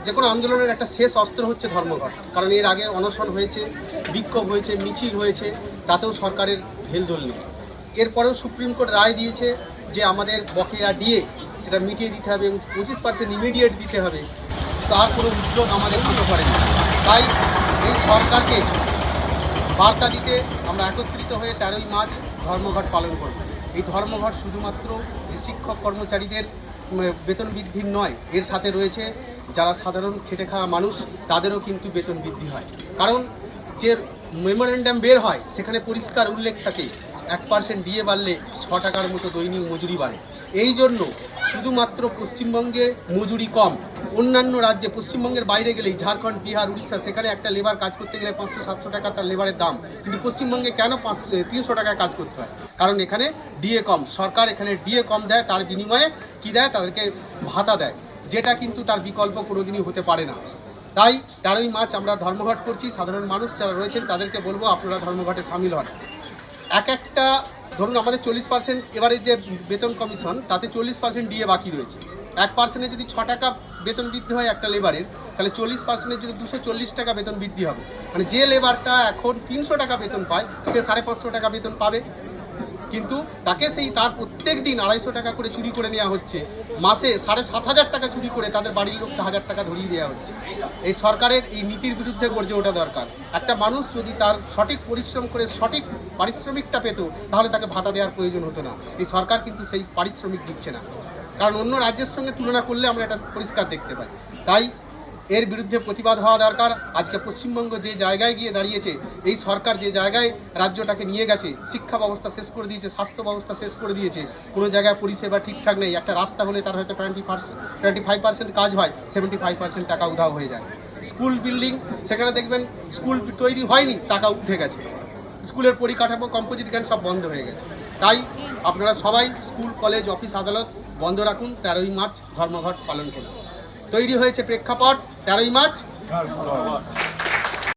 যে কোনো আন্দোলনের একটা শেষ অস্ত্র হচ্ছে ধর্মঘট। কারণ এর আগে অনশন হয়েছে, বিক্ষোভ হয়েছে, মিছিল হয়েছে, তাতেও সরকারের হেলদোল নেই। এরপরেও সুপ্রিম কোর্ট রায় দিয়েছে যে আমাদের বকেয়া ডিএ সেটা মিটিয়ে দিতে হবে এবং 25% ইমিডিয়েট দিতে হবে। তার কোনো উদ্যোগ আমাদের মতো করে না। তাই এই সরকারকে বার্তা দিতে আমরা একত্রিত হয়ে 13ই মার্চ ধর্মঘট পালন করব। এই ধর্মঘট শুধুমাত্র যে শিক্ষক কর্মচারীদের বেতন বৃদ্ধির নয়, এর সাথে রয়েছে যারা সাধারণ খেটে খাওয়া মানুষ, তাদেরও কিন্তু বেতন বৃদ্ধি হয়। কারণ যে মেমোরেন্ডাম বের হয় সেখানে পরিষ্কার উল্লেখ থাকে 1% ডিএ বাড়লে 6 টাকার মতো দৈনিক মজুরি বাড়ে। এই জন্য শুধুমাত্র পশ্চিমবঙ্গে মজুরি কম, অন্যান্য রাজ্যে পশ্চিমবঙ্গের বাইরে গেলেই ঝাড়খণ্ড, বিহার, উড়িষ্যা, সেখানে একটা লেবার কাজ করতে গেলে 500-700 টাকা তার লেবারের দাম, কিন্তু পশ্চিমবঙ্গে কেন 300 টাকায় কাজ করতে হয়? কারণ এখানে ডিএ কম। সরকার এখানে ডিএ কম দেয়, তার বিনিময়ে কী দেয়? তাদেরকে ভাতা দেয়, যেটা কিন্তু তার বিকল্প কোনোদিনই হতে পারে না। তাই 13ই মার্চ আমরা ধর্মঘট করছি। সাধারণ মানুষ যারা রয়েছেন তাদেরকে বলবো আপনারা ধর্মঘটে সামিল হন। একটা ধরুন আমাদের 40% এবারে যে বেতন কমিশন, তাতে 40% ডিএ বাকি রয়েছে। 1%-এ যদি 6 টাকা বেতন বৃদ্ধি হয় একটা লেবারের, তাহলে 40%-এর জন্য 240 টাকা বেতন বৃদ্ধি হবে। মানে যে লেবারটা এখন 300 টাকা বেতন পায়, সে 550 টাকা বেতন পাবে, কিন্তু তাকে তার প্রত্যেক দিন 250 টাকা করে চুরি করে নেওয়া হচ্ছে। মাসে 7,500 টাকা চুরি করে তাদের বাড়ির লোককে 1000 টাকা ধরিয়ে দেওয়া হচ্ছে। এই সরকারের এই নীতির বিরুদ্ধে গর্জে ওঠা দরকার। একটা মানুষ যদি তার সঠিক পরিশ্রম করে সঠিক পারিশ্রমিকটা পেত, তাহলে তাকে ভাতা দেওয়ার প্রয়োজন হতো না। এই সরকার কিন্তু সেই পারিশ্রমিক দিচ্ছে না, কারণ অন্য রাজ্যের সঙ্গে তুলনা করলে আমরা এটা পরিষ্কার দেখতে পাই। তাই এর বিরুদ্ধে প্রতিবাদ হওয়া দরকার। আজকে পশ্চিমবঙ্গ যে জায়গায় গিয়ে দাঁড়িয়েছে, এই সরকার যে জায়গায় রাজ্যটাকে নিয়ে গেছে, শিক্ষা ব্যবস্থা শেষ করে দিয়েছে, স্বাস্থ্য ব্যবস্থা শেষ করে দিয়েছে, কোনো জায়গায় পরিষেবা ঠিকঠাক নেই। একটা রাস্তা হলে তার হয়তো 25% কাজ হয়, 75% টাকা উধাও হয়ে যায়। স্কুল বিল্ডিং, সেখানে দেখবেন স্কুল তৈরি হয়নি, টাকা উঠে গেছে। স্কুলের পরিকাঠামো, কম্পোজিট জ্ঞান সব বন্ধ হয়ে গেছে। তাই আপনারা সবাই স্কুল, কলেজ, অফিস, আদালত বন্ধ রাখুন, 13ই মার্চ ধর্মঘট পালন করুন। তৈরি হয়েছে প্রেক্ষাপট, 13ই মার্চ।